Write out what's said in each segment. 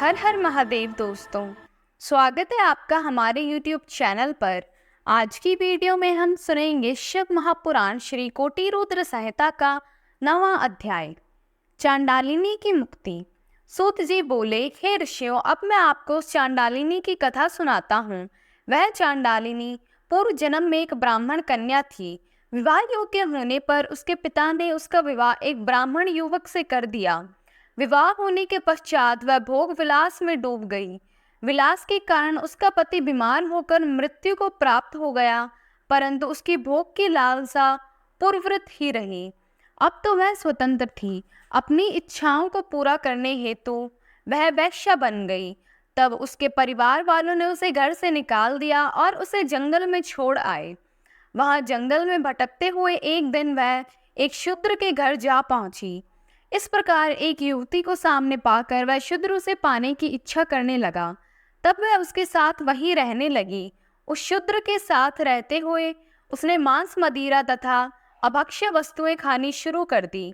हर हर महादेव दोस्तों, स्वागत है आपका हमारे YouTube चैनल पर। आज की वीडियो में हम सुनेंगे शिव महापुराण श्री कोटि रुद्र संहिता का 9वां अध्याय, चांडालिनी की मुक्ति। सूत जी बोले, हे ऋषियों, अब मैं आपको उस चांडालिनी की कथा सुनाता हूँ। वह चांडालिनी पूर्व जन्म में एक ब्राह्मण कन्या थी। विवाह योग्य होने पर उसके पिता ने उसका विवाह एक ब्राह्मण युवक से कर दिया। विवाह होने के पश्चात वह भोग विलास में डूब गई। विलास के कारण उसका पति बीमार होकर मृत्यु को प्राप्त हो गया, परंतु उसकी भोग की लालसा पूर्ववत ही रही। अब तो वह स्वतंत्र थी। अपनी इच्छाओं को पूरा करने हेतु वह वेश्या बन गई। तब उसके परिवार वालों ने उसे घर से निकाल दिया और उसे जंगल में छोड़ आए। वहां जंगल में भटकते हुए एक दिन वह एक शूद्र के घर जा पहुंची। इस प्रकार एक युवती को सामने पाकर वह शूद्र उसे पाने की इच्छा करने लगा। तब वह उसके साथ वहीं रहने लगी। उस शूद्र के साथ रहते हुए उसने मांस, मदिरा तथा अभक्ष्य वस्तुएं खानी शुरू कर दी।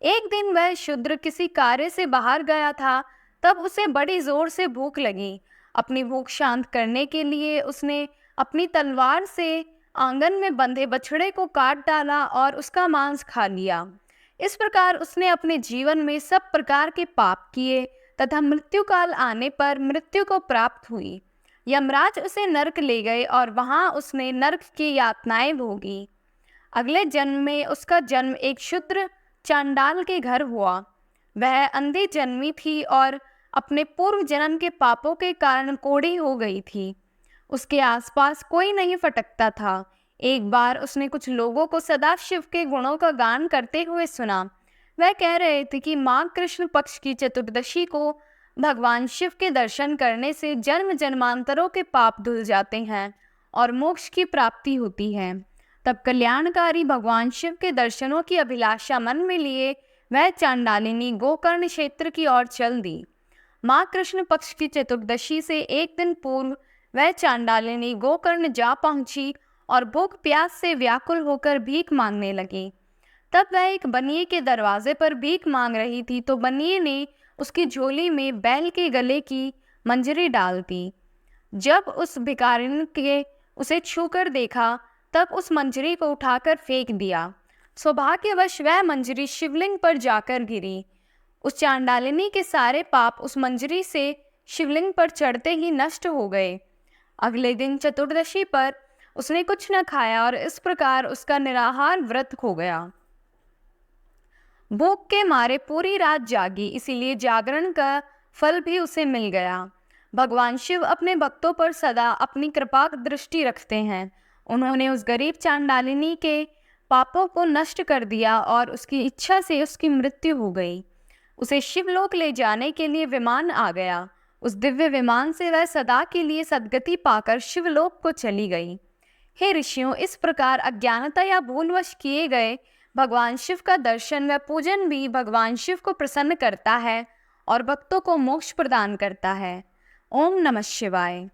एक दिन वह शूद्र किसी कार्य से बाहर गया था। तब उसे बड़ी जोर से भूख लगी। अपनी भूख शांत करने के लिए उसने अपनी तलवार से आंगन में बंधे बछड़े को काट डाला और उसका मांस खा लिया। इस प्रकार उसने अपने जीवन में सब प्रकार के पाप किए तथा मृत्यु काल आने पर मृत्यु को प्राप्त हुई। यमराज उसे नरक ले गए और वहां उसने नरक की यातनाएं भोगी। अगले जन्म में उसका जन्म एक शूद्र चांडाल के घर हुआ। वह अंधी जन्मी थी और अपने पूर्व जन्म के पापों के कारण कोढ़ी हो गई थी। उसके आसपास कोई नहीं फटकता था। एक बार उसने कुछ लोगों को सदाशिव के गुणों का गान करते हुए सुना। वह कह रहे थे कि माघ कृष्ण पक्ष की चतुर्दशी को भगवान शिव के दर्शन करने से जन्म जन्मांतरों के पाप धुल जाते हैं और मोक्ष की प्राप्ति होती है। तब कल्याणकारी भगवान शिव के दर्शनों की अभिलाषा मन में लिए वह चांडालिनी गोकर्ण क्षेत्र की ओर चल दी। माघ कृष्ण पक्ष की चतुर्दशी से एक दिन पूर्व वह चांडालिनी गोकर्ण जा पहुंची और भूख प्यास से व्याकुल होकर भीख मांगने लगी। तब वह एक बनिए के दरवाजे पर भीख मांग रही थी तो बनिए ने उसकी झोली में बैल के गले की मंजरी डाल दी। जब उस भिखारिन के उसे छूकर देखा तब उस मंजरी को उठाकर फेंक दिया। सौभाग्यवश वह मंजरी शिवलिंग पर जाकर गिरी। उस चांडालिनी के सारे पाप उस मंजरी से शिवलिंग पर चढ़ते ही नष्ट हो गए। अगले दिन चतुर्दशी पर उसने कुछ न खाया और इस प्रकार उसका निराहार व्रत हो गया। भूख के मारे पूरी रात जागी, इसीलिए जागरण का फल भी उसे मिल गया। भगवान शिव अपने भक्तों पर सदा अपनी कृपा दृष्टि रखते हैं। उन्होंने उस गरीब चांडालिनी के पापों को नष्ट कर दिया और उसकी इच्छा से उसकी मृत्यु हो गई। उसे शिवलोक ले जाने के लिए विमान आ गया। उस दिव्य विमान से वह सदा के लिए सद्गति पाकर शिवलोक को चली गई। हे ऋषियों, इस प्रकार अज्ञानता या भूलवश किए गए भगवान शिव का दर्शन व पूजन भी भगवान शिव को प्रसन्न करता है और भक्तों को मोक्ष प्रदान करता है। ओम नमः शिवाय।